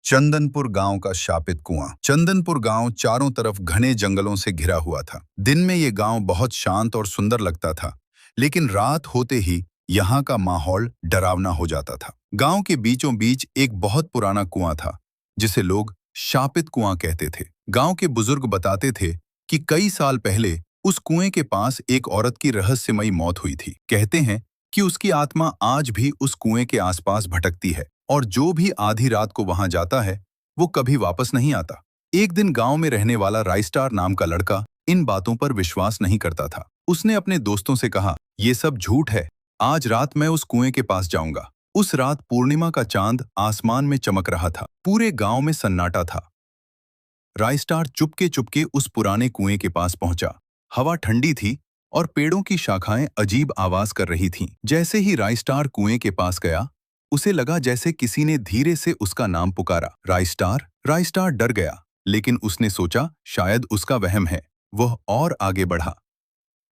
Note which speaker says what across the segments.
Speaker 1: चंदनपुर गांव का शापित कुआं। चंदनपुर गांव चारों तरफ घने जंगलों से घिरा हुआ था। दिन में ये गांव बहुत शांत और सुंदर लगता था, लेकिन रात होते ही यहाँ का माहौल डरावना हो जाता था। गांव के बीचों बीच एक बहुत पुराना कुआं था, जिसे लोग शापित कुआं कहते थे। गांव के बुजुर्ग बताते थे कि कई साल पहले उस कुएं के पास एक औरत की रहस्यमयी मौत हुई थी। कहते हैं कि उसकी आत्मा आज भी उस कुएं के आसपास भटकती है और जो भी आधी रात को वहां जाता है वो कभी वापस नहीं आता। एक दिन गांव में रहने वाला राइस्टार नाम का लड़का इन बातों पर विश्वास नहीं करता था। उसने अपने दोस्तों से कहा, ये सब झूठ है, आज रात मैं उस कुएं के पास जाऊंगा। उस रात पूर्णिमा का चांद आसमान में चमक रहा था। पूरे गांव में सन्नाटा था। राइस्टार चुपके चुपके उस पुराने कुएं के पास पहुंचा। हवा ठंडी थी और पेड़ों की शाखाएं अजीब आवाज कर रही थीं। जैसे ही राइस्टार कुएं के पास गया, उसे लगा जैसे किसी ने धीरे से उसका नाम पुकारा। राइस्टार। राइस्टार डर गया, लेकिन उसने सोचा शायद उसका वहम है। वह और आगे बढ़ा।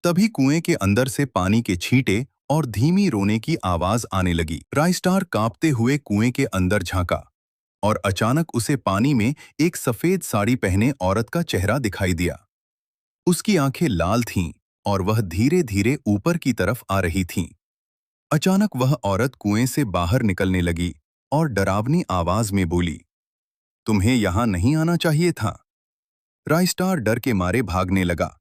Speaker 1: तभी कुएं के अंदर से पानी के छींटे और धीमी रोने की आवाज आने लगी। राइस्टार कांपते हुए कुएं के अंदर झांका और अचानक उसे पानी में एक सफेद साड़ी पहने औरत का चेहरा दिखाई दिया। उसकी आंखें लाल थीं और वह धीरे धीरे ऊपर की तरफ आ रही थीं। अचानक वह औरत कुएं से बाहर निकलने लगी और डरावनी आवाज में बोली, तुम्हें यहां नहीं आना चाहिए था। राइस्टार डर के मारे भागने लगा,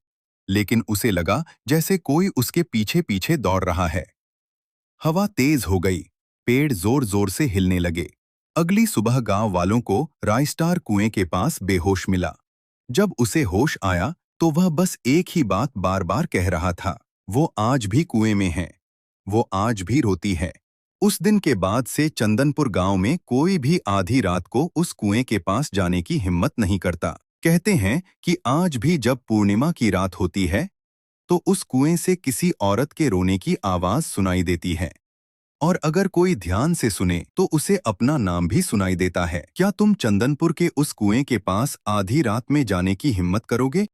Speaker 1: लेकिन उसे लगा जैसे कोई उसके पीछे पीछे दौड़ रहा है। हवा तेज हो गई, पेड़ जोर जोर से हिलने लगे। अगली सुबह गांव वालों को राइस्टार कुएं के पास बेहोश मिला। जब उसे होश आया तो वह बस एक ही बात बार बार कह रहा था, वो आज भी कुएं में है, वो आज भी रोती है। उस दिन के बाद से चंदनपुर गांव में कोई भी आधी रात को उस कुएं के पास जाने की हिम्मत नहीं करता। कहते हैं कि आज भी जब पूर्णिमा की रात होती है तो उस कुएं से किसी औरत के रोने की आवाज सुनाई देती है, और अगर कोई ध्यान से सुने तो उसे अपना नाम भी सुनाई देता है। क्या तुम चंदनपुर के उस कुएं के पास आधी रात में जाने की हिम्मत करोगे?